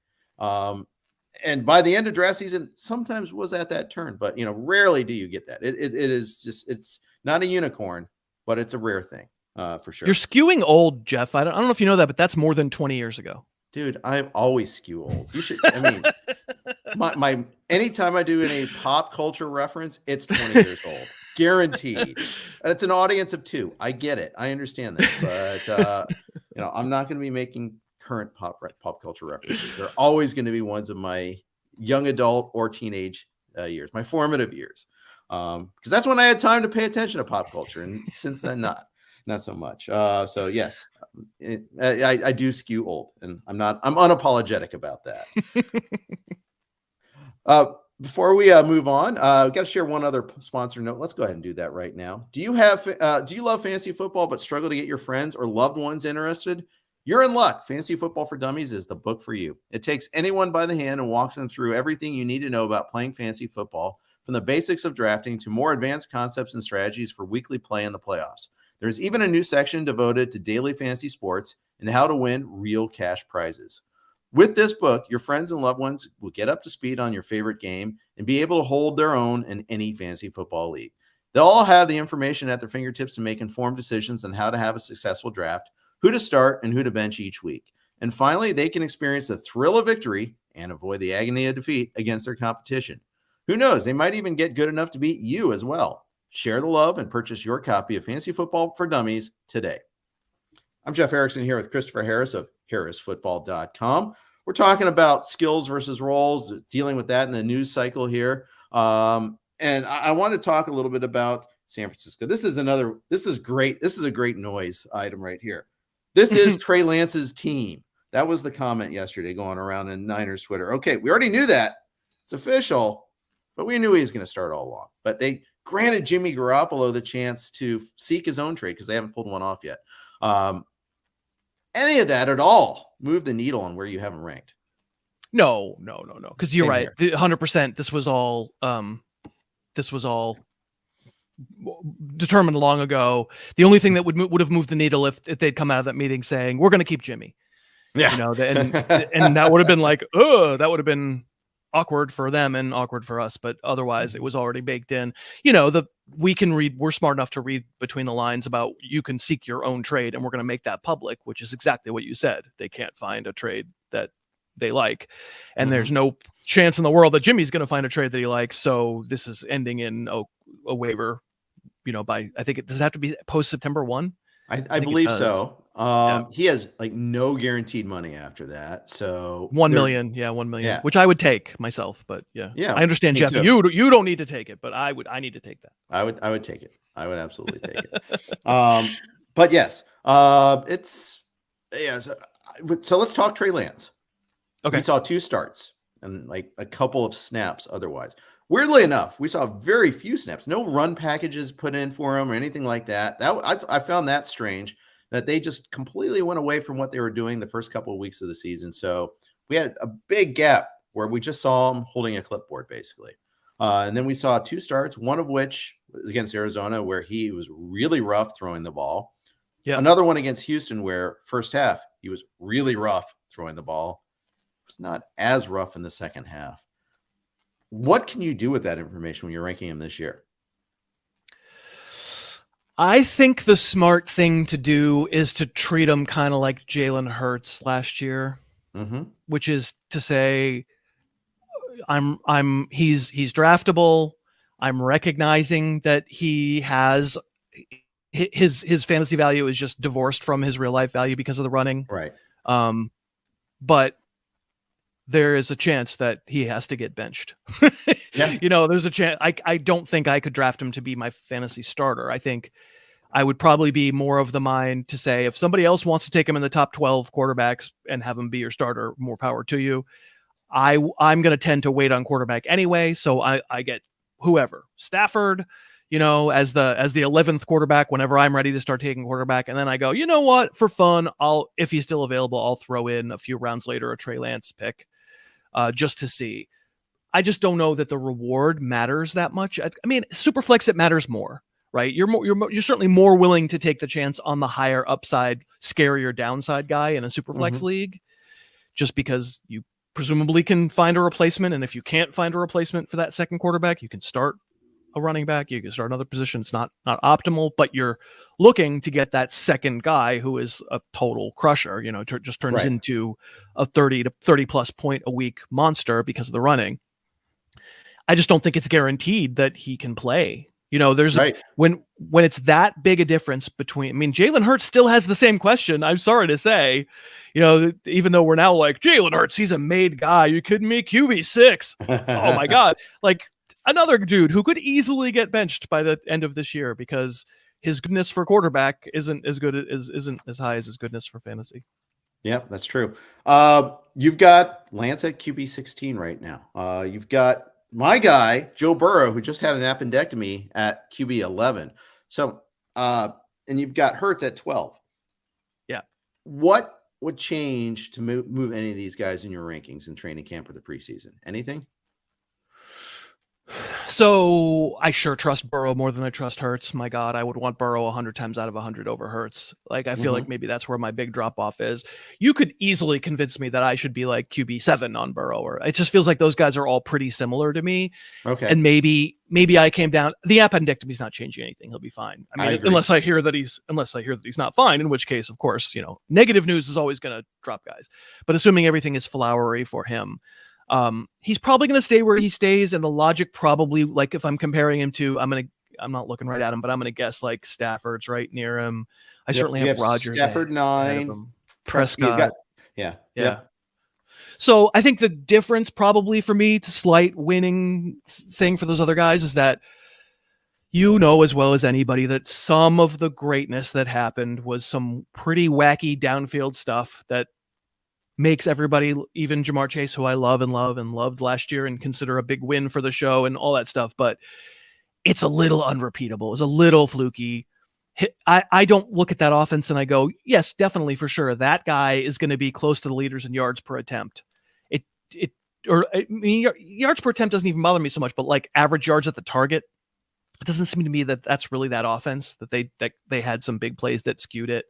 A: And by the end of draft season, sometimes was at that turn, but rarely do you get that. It is just, it's not a unicorn, but it's a rare thing for sure.
B: You're skewing old, Jeff. I don't know if you know that, but that's more than 20 years ago.
A: Dude, I'm always skew old. You should, my anytime I do any pop culture reference, it's 20 years old. Guaranteed. And it's an audience of 2. I get it. I understand that. But I'm not going to be making current pop culture references. They're always going to be ones of my young adult or teenage years, my formative years. Because that's when I had time to pay attention to pop culture. And since then, not so much. So yes, I do skew old, and I'm unapologetic about that. Before we move on, got to share one other sponsor note. Let's go ahead and do that right now. Do you love fantasy football but struggle to get your friends or loved ones interested? You're in luck. Fantasy Football for Dummies is the book for you. It takes anyone by the hand and walks them through everything you need to know about playing fantasy football, from the basics of drafting to more advanced concepts and strategies for weekly play in the playoffs. There's even a new section devoted to daily fantasy sports and how to win real cash prizes. With this book, your friends and loved ones will get up to speed on your favorite game and be able to hold their own in any fantasy football league. They'll all have the information at their fingertips to make informed decisions on how to have a successful draft, who to start, and who to bench each week. And finally, they can experience the thrill of victory and avoid the agony of defeat against their competition. Who knows? They might even get good enough to beat you as well. Share the love and purchase your copy of Fantasy Football for Dummies today. I'm Jeff Erickson here with Christopher Harris of harrisfootball.com. We're talking about skills versus roles, dealing with that in the news cycle here. And I want to talk a little bit about San Francisco. This is great. This is a great noise item right here. This is Trey Lance's team. That was the comment yesterday going around in Niners Twitter. Okay, we already knew that. It's official, but we knew he was going to start all along. But they granted Jimmy Garoppolo the chance to seek his own trade because they haven't pulled one off yet. Any of that at all move the needle on where you have him ranked?
B: No. Because you're right. 100%. This was all determined long ago. The only thing that would have moved the needle if they'd come out of that meeting saying, we're going to keep Jimmy.
A: Yeah.
B: And that would have been like, oh, that would have been awkward for them and awkward for us. But otherwise, it was already baked in. We're smart enough to read between the lines about you can seek your own trade, and we're going to make that public, which is exactly what you said. They can't find a trade that they like. And there's no chance in the world that Jimmy's going to find a trade that he likes. So this is ending in a waiver, by, I think does it have to be post September 1?
A: I believe so. He has like no guaranteed money after that. So
B: 1 million. Yeah, 1 million,
A: Yeah.
B: which I would take myself. But yeah,
A: Yeah,
B: I understand,
A: me
B: Jeff.
A: too.
B: You don't need to take it, but I need to take that.
A: I would take it. I would absolutely take it. But yes, it's yeah. So let's talk Trey Lance.
B: Okay.
A: We saw 2 starts and like a couple of snaps. Otherwise, weirdly enough, we saw very few snaps. No run packages put in for him or anything like that. I found that strange that they just completely went away from what they were doing the first couple of weeks of the season. So we had a big gap where we just saw him holding a clipboard basically. And then we saw 2 starts, one of which was against Arizona, where he was really rough throwing the ball.
B: Yeah.
A: Another one against Houston, where first half he was really rough throwing the ball. It was not as rough in the second half. What can you do with that information when you're ranking him this year?
B: I think the smart thing to do is to treat him kind of like Jalen Hurts last year, which is to say, he's draftable. I'm recognizing that he has his fantasy value is just divorced from his real life value because of the running.
A: Right.
B: But there is a chance that he has to get benched.
A: Yeah.
B: There's a chance. I don't think I could draft him to be my fantasy starter. I think I would probably be more of the mind to say, if somebody else wants to take him in the top 12 quarterbacks and have him be your starter, more power to you. I'm going to tend to wait on quarterback anyway. So I get whoever, Stafford, as the 11th quarterback, whenever I'm ready to start taking quarterback. And then I go, you know what, for fun, if he's still available, I'll throw in a few rounds later, a Trey Lance pick, just to see. I just don't know that the reward matters that much. I mean, Superflex, it matters more, right? You're certainly more willing to take the chance on the higher upside, scarier downside guy in a Superflex league, just because you presumably can find a replacement. And if you can't find a replacement for that second quarterback, you can start a running back, you can start another position. It's not optimal, but you're looking to get that second guy who is a total crusher, just turns into a 30 to 30 plus point a week monster because of the running. I just don't think it's guaranteed that he can play. There's when it's that big a difference between, Jalen Hurts still has the same question. I'm sorry to say, even though we're now like, Jalen Hurts, he's a made guy. You kidding me? QB6. Oh my God. Like another dude who could easily get benched by the end of this year because his goodness for quarterback isn't as high as his goodness for fantasy.
A: Yep, that's true. You've got Lance at QB 16 right now. You've got my guy, Joe Burrow, who just had an appendectomy at QB 11. So, and you've got Hurts at 12.
B: Yeah.
A: What would change to move any of these guys in your rankings in training camp or the preseason? Anything?
B: So I sure trust Burrow more than I trust Hurts. My God, I would want Burrow 100 times out of 100 over Hurts. Like, I feel like maybe that's where my big drop off is. You could easily convince me that I should be like QB 7 on Burrow, or it just feels like those guys are all pretty similar to me.
A: Okay.
B: And maybe I came down. The appendectomy's not changing anything. He'll be fine. Unless I hear that he's not fine, in which case, of course, negative news is always going to drop guys. But assuming everything is flowery for him, he's probably going to stay where he stays, and the logic probably, like, if I'm comparing him to, I'm not looking right at him, but I'm going to guess like Stafford's right near him. I certainly have Rodgers.
A: Stafford 9,
B: Prescott.
A: Yeah.
B: So I think the difference probably for me to slight winning thing for those other guys is that as well as anybody that some of the greatness that happened was some pretty wacky downfield stuff that makes everybody, even Jamar Chase, who I love and loved last year and consider a big win for the show and all that stuff, but it's a little unrepeatable. It's a little fluky. I don't look at that offense and I go, yes, definitely, for sure, that guy is going to be close to the leaders in yards per attempt. Yards per attempt doesn't even bother me so much, but like average yards at the target, it doesn't seem to me that that's really that offense, that they had some big plays that skewed it.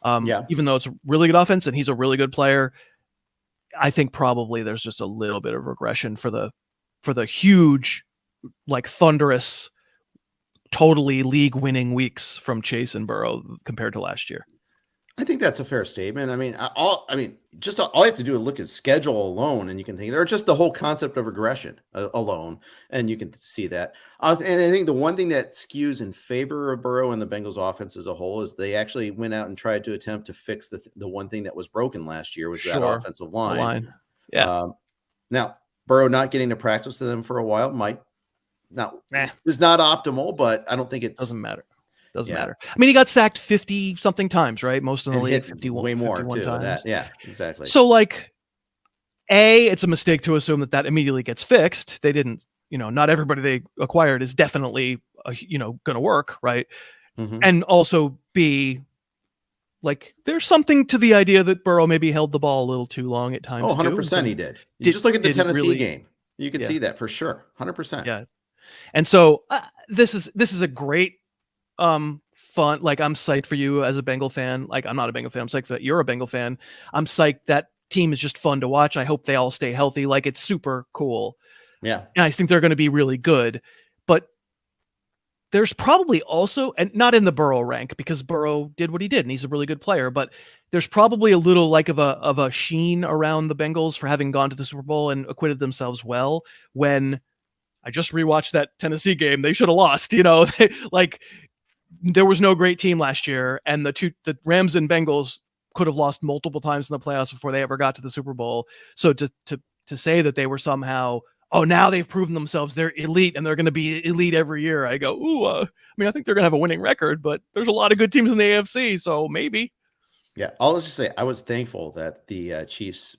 B: Even though it's a really good offense and he's a really good player, I think probably there's just a little bit of regression for the huge, like, thunderous, totally league winning weeks from Chase and Burrow compared to last year.
A: I think that's a fair statement. I mean, just all you have to do is look at schedule alone, and you can think, or just the whole concept of regression alone, and you can see that. And I think the one thing that skews in favor of Burrow and the Bengals offense as a whole is they actually went out and tried to attempt to fix the one thing that was broken last year was that offensive line.
B: Yeah.
A: Now, Burrow not getting to practice with them for a while is not optimal, but I don't think it
B: doesn't matter. Doesn't matter. I mean, he got sacked 50 something times, right? Most in the league, 51,
A: way more
B: 51
A: too.
B: times.
A: That. Yeah, exactly.
B: So like, it's a mistake to assume that immediately gets fixed. They didn't, not everybody they acquired is definitely, going to work. Right.
A: Mm-hmm.
B: And also B, like there's something to the idea that Burrow maybe held the ball a little too long at times.
A: 100% he did. You just look at the Tennessee game. You can see that for sure. 100%.
B: Yeah. And so this is a great, fun. Like I'm psyched for you as a Bengal fan. Like I'm not a Bengal fan. I'm psyched that you're a Bengal fan. I'm psyched that team is just fun to watch. I hope they all stay healthy. Like it's super cool.
A: Yeah.
B: And I think they're going to be really good, but there's probably also, and not in the Burrow rank because Burrow did what he did and he's a really good player, but there's probably a little like of a sheen around the Bengals for having gone to the Super Bowl and acquitted themselves well. When I just rewatched that Tennessee game, they should have lost, like there was no great team last year, and the Rams and Bengals could have lost multiple times in the playoffs before they ever got to the Super Bowl. So to say that they were somehow, now they've proven themselves, they're elite and they're going to be elite every year. I go, I think they're going to have a winning record, but there's a lot of good teams in the AFC, so maybe.
A: Yeah, I'll just say I was thankful that the Chiefs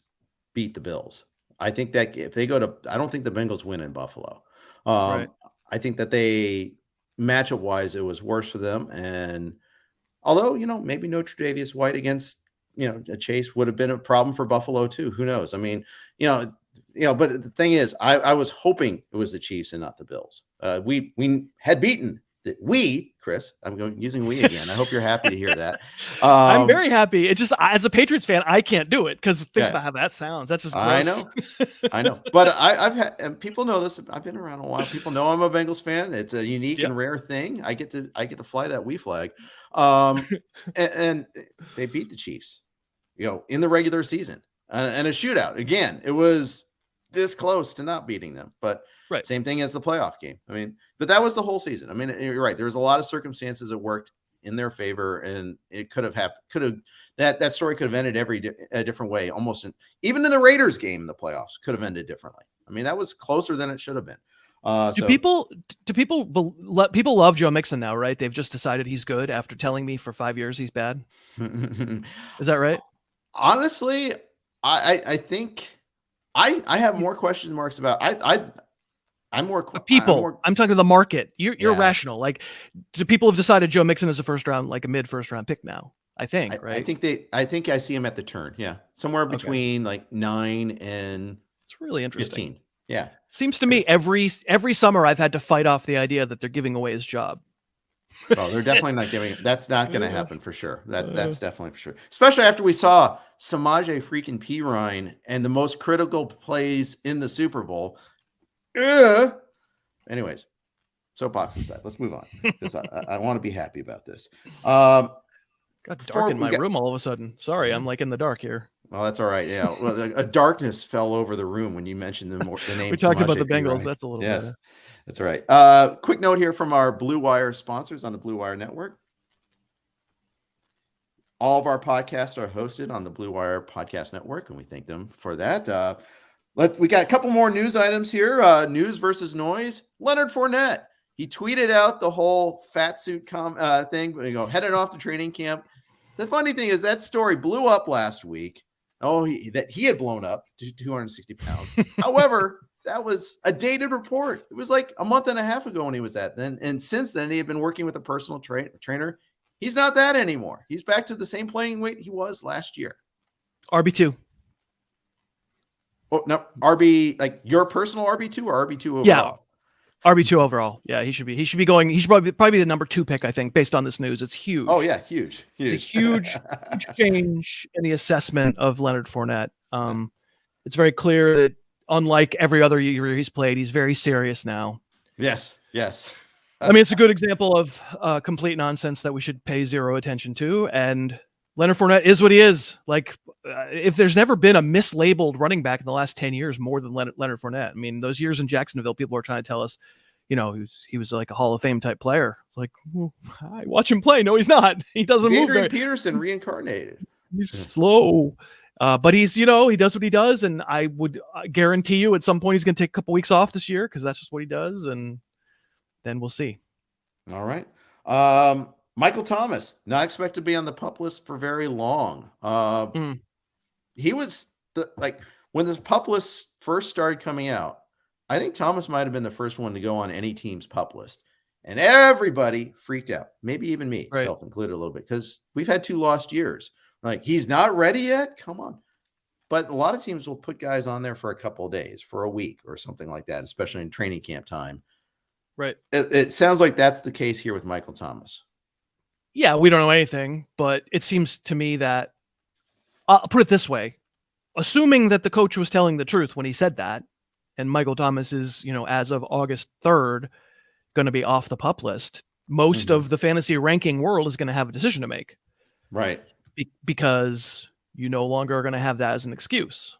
A: beat the Bills. I think that if they go to, I don't think the Bengals win in Buffalo.
B: Right.
A: I think that they matchup wise, it was worse for them. And although, maybe no Tre'Davious White against, a Chase would have been a problem for Buffalo too. Who knows? I mean, but the thing is, I was hoping it was the Chiefs and not the Bills. We had beaten Chris, I'm using we again. I hope you're happy to hear that.
B: I'm very happy. It's just, as a Patriots fan, I can't do it because think about how that sounds. That's just gross.
A: I know. But I've had, and people know this. I've been around a while. People know I'm a Bengals fan. It's a unique and rare thing. I get to fly that we flag. And they beat the Chiefs, in the regular season and a shootout. Again, it was this close to not beating them, but same thing as the playoff game. I mean, but that was the whole season. I mean, you're right. There was a lot of circumstances that worked in their favor, and it could have happened. That story could have ended a different way. Even in the Raiders game, the playoffs could have ended differently. I mean, that was closer than it should have been.
B: People love Joe Mixon now, right? They've just decided he's good after telling me for 5 years he's bad. Is that right?
A: Honestly, I think I have more question marks about. I'm
B: talking to the market. You're rational. Like, do people have decided Joe Mixon is a mid first round pick now? I think, right?
A: I think I see him at the turn. Yeah. Somewhere between like 9 and
B: it's really interesting.
A: 15. Yeah.
B: Seems to me every summer I've had to fight off the idea that they're giving away his job.
A: Oh, they're definitely not giving it. That's not going to happen for sure. That's definitely for sure. Especially after we saw Samaje freaking Perine and the most critical plays in the Super Bowl. Anyways, soapbox aside, let's move on because I want to be happy about this.
B: Got dark in my room all of a sudden. Sorry, I'm like in the dark here.
A: Well, that's all right. Yeah, well, a darkness fell over the room when you mentioned the name.
B: We talked about the Bengals. That's a little better.
A: That's all right. Quick note here from our Blue Wire sponsors on the Blue Wire Network. All of our podcasts are hosted on the Blue Wire Podcast Network, and we thank them for that. We got a couple more news items here. News versus noise. Leonard Fournette. He tweeted out the whole fat suit thing, heading off to training camp. The funny thing is that story blew up last week. That he had blown up to 260 pounds. However, that was a dated report. It was like a month and a half ago when he was at then. And since then, he had been working with a personal trainer. He's not that anymore. He's back to the same playing weight he was last year.
B: RB2.
A: Oh, no, RB, like your personal RB2 or RB2 overall?
B: Yeah, RB2 overall. Yeah, he should be going. He should probably be the number 2 pick, I think, based on this news. It's huge.
A: Oh yeah, huge.
B: It's a huge change in the assessment of Leonard Fournette. It's very clear that unlike every other year he's played, he's very serious now.
A: Yes.
B: I mean, it's a good example of complete nonsense that we should pay zero attention to. And Leonard Fournette is what he is. Like, if there's never been a mislabeled running back in the last 10 years more than Leonard Fournette. I mean, those years in Jacksonville, people are trying to tell us, he was like a Hall of Fame type player. It's like, well, I watch him play. No, he's not. He doesn't move.
A: Adrian Peterson reincarnated.
B: He's slow. But he's, he does what he does. And I would guarantee you at some point he's going to take a couple weeks off this year because that's just what he does. And then we'll see.
A: All right. Michael Thomas, not expected to be on the PUP list for very long. He was when the PUP list first started coming out, I think Thomas might have been the first one to go on any team's PUP list. And everybody freaked out, maybe even me,
B: right.
A: Self-included a little bit, because we've had 2 lost years. Like, he's not ready yet? Come on. But a lot of teams will put guys on there for a couple of days, for a week or something like that, especially in training camp time.
B: Right.
A: It sounds like that's the case here with Michael Thomas.
B: Yeah, we don't know anything, but it seems to me that, I'll put it this way, assuming that the coach was telling the truth when he said that, and Michael Thomas is, as of August 3rd, going to be off the PUP list, most of the fantasy ranking world is going to have a decision to make.
A: Right.
B: Because you no longer are going to have that as an excuse.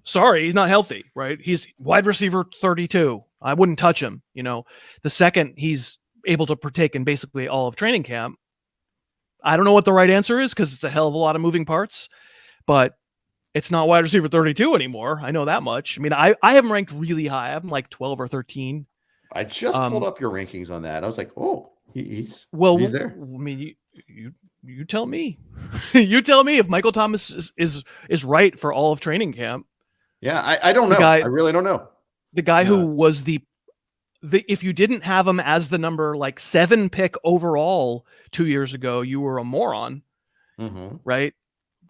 B: Sorry, he's not healthy, right? He's wide receiver 32. I wouldn't touch him. The second he's able to partake in basically all of training camp, I don't know what the right answer is because it's a hell of a lot of moving parts, but it's not wide receiver 32 anymore. I know that much. I mean, I have him ranked really high. I have him like 12 or 13.
A: I just pulled up your rankings on that. I was like, oh, he's there.
B: I mean, you tell me. You tell me if Michael Thomas is right for all of training camp.
A: Yeah, I don't know. I really don't know.
B: The guy who was the if you didn't have him as the number 7 pick overall 2 years ago, you were a moron, right?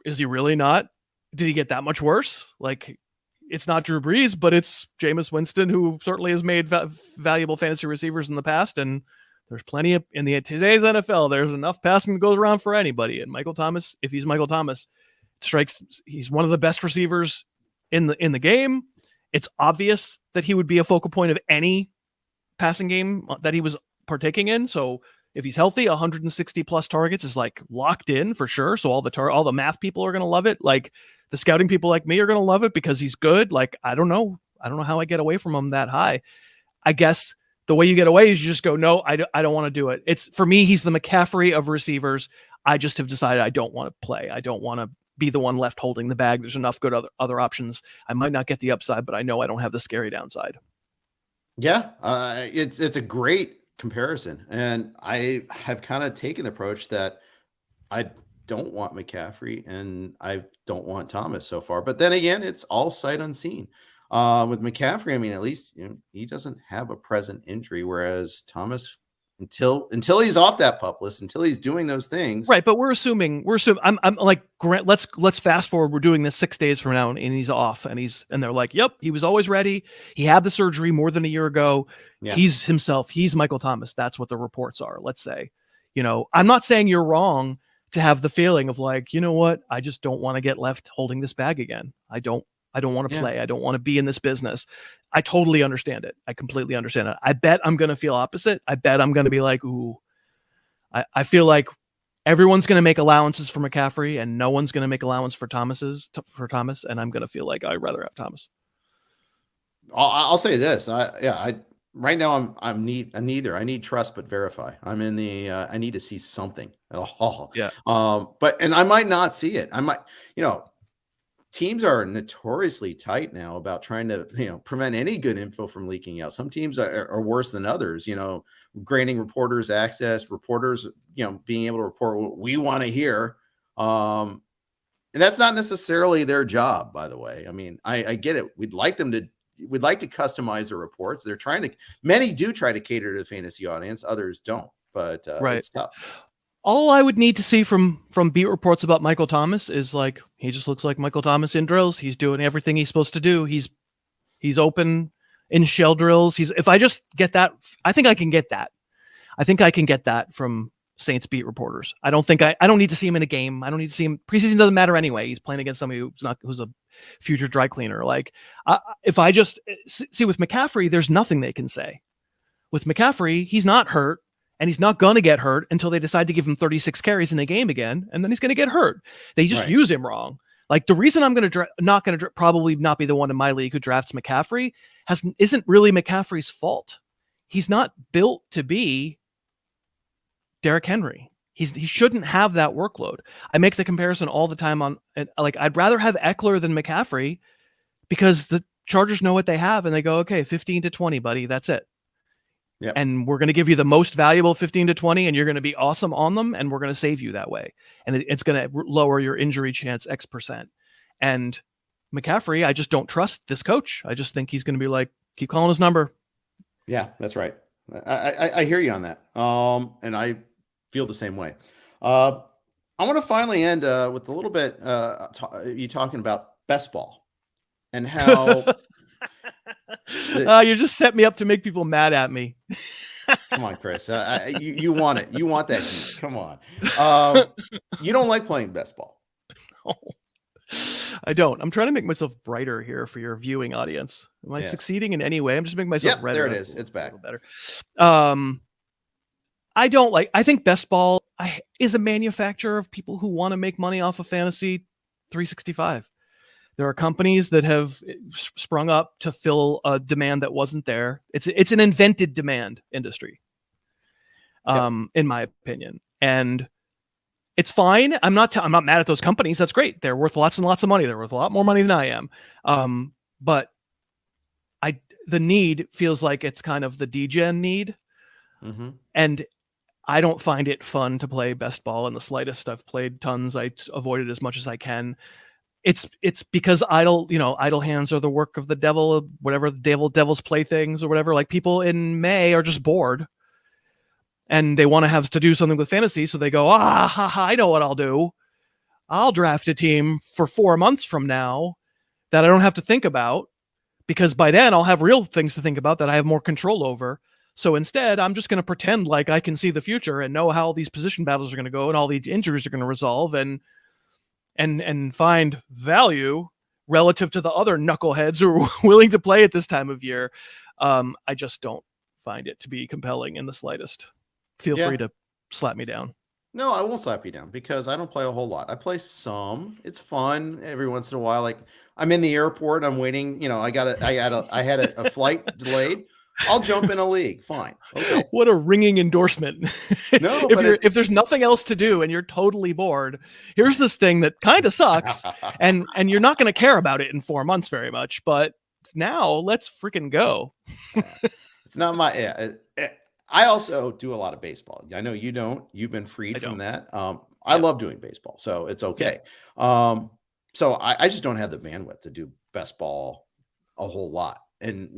B: Is he really not? Did he get that much worse? It's not Drew Brees, but it's Jameis Winston, who certainly has made valuable fantasy receivers in the past. And there's plenty of, today's NFL, there's enough passing that goes around for anybody. And Michael Thomas, if he's Michael Thomas, he's one of the best receivers in the game. It's obvious that he would be a focal point of any passing game that he was partaking in. So if he's healthy, 160 plus targets is locked in for sure. So all the math people are going to love it. The scouting people like me are going to love it because he's good. I don't know how I get away from him that high. I guess the way you get away is you just go, no, I don't want to do it. It's, for me, he's the McCaffrey of receivers. I just have decided I don't want to play. I don't want to be the one left holding the bag. There's enough good other options. I might not get the upside, but I know I don't have the scary downside.
A: Yeah, it's a great comparison. And I have kind of taken the approach that I don't want McCaffrey and I don't want Thomas so far. But then again, it's all sight unseen. With McCaffrey, I mean, at least he doesn't have a present injury, whereas Thomas, until he's off that PUP list, until he's doing those things,
B: right? But we're assuming I'm like, Grant, let's fast forward. We're doing this 6 days from now, and he's off, and they're like, yep, he was always ready. He had the surgery more than a year ago. Yeah. He's himself. He's Michael Thomas. That's what the reports are. Let's say, I'm not saying you're wrong to have the feeling of what? I just don't want to get left holding this bag again. I don't want to play. I don't want to be in this business. I totally understand it. I completely understand it. I bet I'm going to feel opposite. I bet I'm going to be like, ooh, I feel like everyone's going to make allowances for McCaffrey and no one's going to make allowance for Thomas. And I'm going to feel like I'd rather have Thomas.
A: I'll say this. Right now I'm neither. I need trust, but verify. I'm in the, I need to see something at all.
B: Yeah.
A: And I might not see it. I might, teams are notoriously tight now about trying to, prevent any good info from leaking out. Some teams are worse than others, granting reporters access, reporters, being able to report what we want to hear. And that's not necessarily their job, by the way. I mean, I get it. We'd like to customize the reports. Many do try to cater to the fantasy audience. Others don't, but
B: right.
A: It's tough.
B: All I would need to see from beat reports about Michael Thomas is he just looks like Michael Thomas in drills. He's doing everything he's supposed to do. He's open in shell drills. If I just get that, I think I can get that. I think I can get that from Saints beat reporters. I don't need to see him in a game. I don't need to see him. Preseason doesn't matter anyway. He's playing against somebody who's a future dry cleaner. If I just see with McCaffrey, there's nothing they can say. With McCaffrey, he's not hurt. and he's not going to get hurt until they decide to give him 36 carries in the game again, and then he's going to get hurt. They just use him wrong. Like, the reason I'm going to probably not be the one in my league who drafts McCaffrey isn't really McCaffrey's fault. He's not built to be Derrick Henry. He shouldn't have that workload. I make the comparison all the time I'd rather have Eckler than McCaffrey, because the Chargers know what they have and they go, okay, 15 to 20, buddy, that's it. Yep. And we're going to give you the most valuable 15 to 20, and you're going to be awesome on them, and we're going to save you that way. And it's going to lower your injury chance X%. And McCaffrey, I just don't trust this coach. I just think he's going to be like, keep calling his number.
A: Yeah, that's right. I hear you on that. And I feel the same way. I want to finally end with a little bit you talking about best ball and how
B: you just set me up to make people mad at me.
A: Come on, Chris. You want it. You want that heat. Come on. You don't like playing best ball.
B: No, I don't. I'm trying to make myself brighter here for your viewing audience. Am I succeeding in any way? I'm just making myself redder.
A: There it is. It's back.
B: Better. I think best ball is a manufacturer of people who want to make money off of fantasy 365. There are companies that have sprung up to fill a demand that wasn't there. It's an invented demand industry, in my opinion. And it's fine. I'm not mad at those companies. That's great. They're worth lots and lots of money. They're worth a lot more money than I am. But the need feels like it's kind of the degen need. Mm-hmm. And I don't find it fun to play best ball in the slightest. I've played tons. I avoid it as much as I can. It's because idle hands are the work of the devil, whatever, the devil's playthings or whatever. Like, people in May are just bored and they want to have to do something with fantasy. So they go, I know what I'll do. I'll draft a team for 4 months from now that I don't have to think about, because by then I'll have real things to think about that I have more control over. So instead, I'm just going to pretend like I can see the future and know how these position battles are going to go and all these injuries are going to resolve, and find value relative to the other knuckleheads who are willing to play at this time of year. I just don't find it to be compelling in the slightest. Feel free to slap me down.
A: No, I won't slap you down, because I don't play a whole lot. I play some. It's fun every once in a while. Like, I'm in the airport, I'm waiting. I had a flight delayed. I'll jump in a league. Fine. Okay.
B: What a ringing endorsement.
A: No,
B: if there's nothing else to do and you're totally bored, here's this thing that kind of sucks, and you're not going to care about it in 4 months very much. But now let's freaking go.
A: It's not my. I also do a lot of baseball. I know you don't. You've been freed from that. I love doing baseball, so it's okay. So I just don't have the bandwidth to do best ball a whole lot, and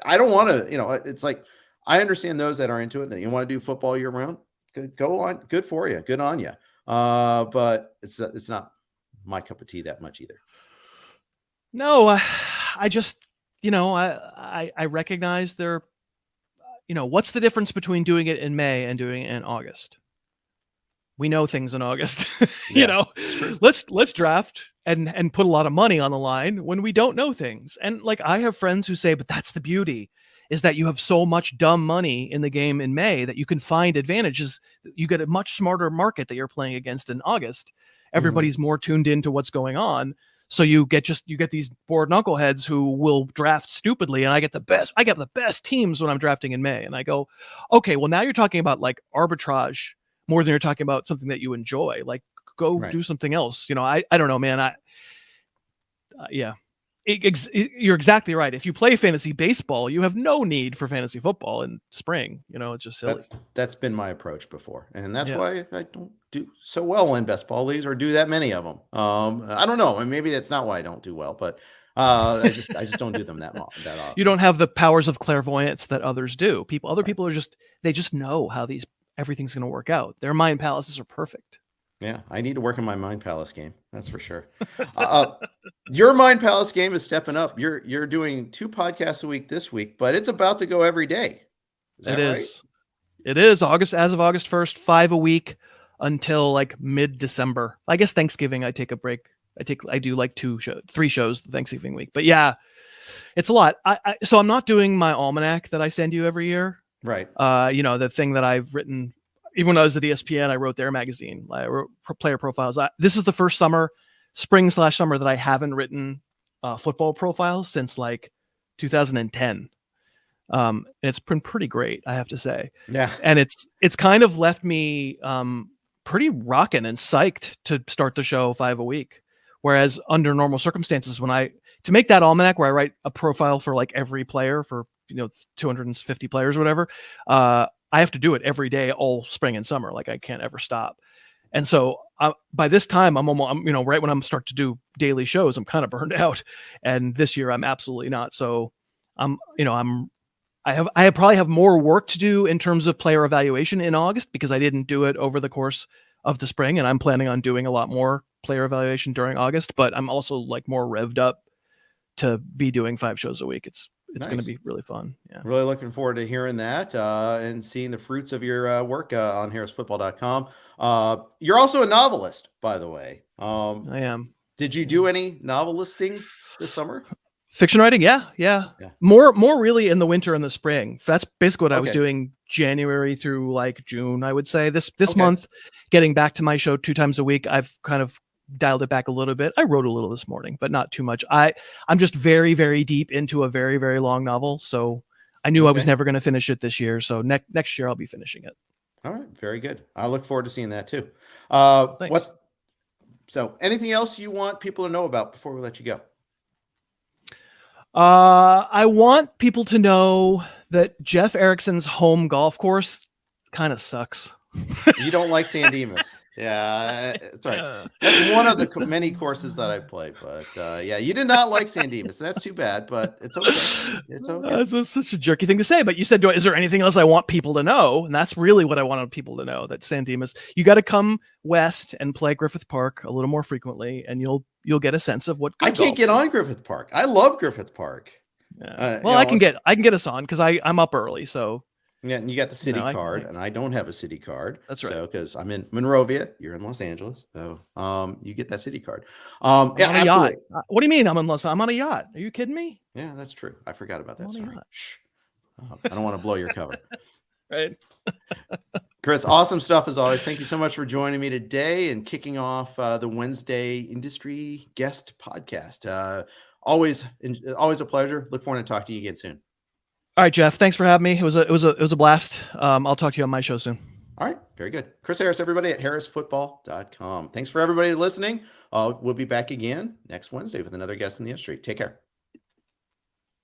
A: I don't want to, it's like, I understand those that are into it, that you want to do football year round. Go on. Good for you. Good on you. But it's not my cup of tea that much either.
B: No, I just, I recognize there, what's the difference between doing it in May and doing it in August? We know things in August. Let's draft and put a lot of money on the line when we don't know things. And like, I have friends who say, but that's the beauty, is that you have so much dumb money in the game in May that you can find advantages. You get a much smarter market that you're playing against in August. Everybody's more tuned into what's going on. So you get these bored knuckleheads who will draft stupidly, and I get the best teams when I'm drafting in May. And I go, okay, well, now you're talking about like arbitrage more than you're talking about something that you enjoy. Like, go do something else. I don't know, man. You're exactly right. If you play fantasy baseball, you have no need for fantasy football in spring. It's just silly.
A: That's been my approach before. And that's why I don't do so well in best ball leagues, or do that many of them. I don't know. And maybe that's not why I don't do well, but I just don't do them that often.
B: You don't have the powers of clairvoyance that others do. Other people are they just know how everything's going to work out. Their mind palaces are perfect.
A: Yeah, I need to work on my mind palace game. That's for sure. Your mind palace game is stepping up. You're doing 2 podcasts a week this week, but it's about to go every day. Is that right?
B: It is as of August 1st, 5 a week until like mid-December. I guess Thanksgiving I take a break. I do like 3 shows the Thanksgiving week. But yeah, it's a lot. So I'm not doing my almanac that I send you every year.
A: Right.
B: The thing that I've written, even when I was at ESPN, I wrote their magazine. I wrote player profiles. This is the first spring/summer that I haven't written football profiles since like 2010. And it's been pretty great, I have to say.
A: Yeah.
B: And it's kind of left me pretty rocking and psyched to start the show 5 a week. Whereas under normal circumstances, to make that almanac where I write a profile for like every player for 250 players or whatever, I have to do it every day all spring and summer. Like I can't ever stop. And so by this time I'm right when I'm start to do daily shows, I'm kind of burned out. And this year I'm absolutely not. So I probably have more work to do in terms of player evaluation in August because I didn't do it over the course of the spring, and I'm planning on doing a lot more player evaluation during August, but I'm also like more revved up to be doing 5 shows a week. It's
A: Nice.
B: going to be really fun. Yeah.
A: Really looking forward to hearing that and seeing the fruits of your work on harrisfootball.com. You're also a novelist, by the way.
B: I am.
A: Did you do any novelisting this summer?
B: Fiction writing? Yeah. More really in the winter and the spring. That's basically what I was doing January through like June, I would say. This month, getting back to my show 2 times a week, I've kind of dialed it back a little bit. I wrote a little this morning, but not too much. I'm just very, very deep into a very, very long novel. So I knew I was never going to finish it this year. So next year I'll be finishing it.
A: All right. Very good. I look forward to seeing that too.
B: Thanks.
A: So anything else you want people to know about before we let you go?
B: I want people to know that Jeff Erickson's home golf course kind of sucks.
A: You don't like San Dimas. Yeah, it's all right. That's one of the many courses that I play, but you did not like San Dimas. That's too bad, but it's okay. It's okay.
B: That's such a jerky thing to say, but you said, is there anything else I want people to know? And that's really what I wanted people to know, that San Dimas, you got to come west and play Griffith Park a little more frequently, and you'll get a sense of what
A: I can't get on Griffith Park. I love Griffith Park.
B: Yeah. Well, I can get us on because I'm up early, so.
A: Yeah, and you got the city card, and I don't have a city card.
B: That's right.
A: So because I'm in Monrovia, you're in Los Angeles, so you get that city card.
B: I'm on a yacht. What do you mean I'm on a yacht? Are you kidding me?
A: Yeah, that's true. I forgot about that. Sorry. Shh. I don't want to blow your cover.
B: Right.
A: Chris, awesome stuff as always. Thank you so much for joining me today and kicking off the Wednesday Industry Guest Podcast. Always a pleasure. Look forward to talking to you again soon.
B: All right, Jeff. Thanks for having me. It was a blast. I'll talk to you on my show soon.
A: All right, very good. Chris Harris, everybody at harrisfootball.com. Thanks for everybody listening. We'll be back again next Wednesday with another guest in the industry. Take care.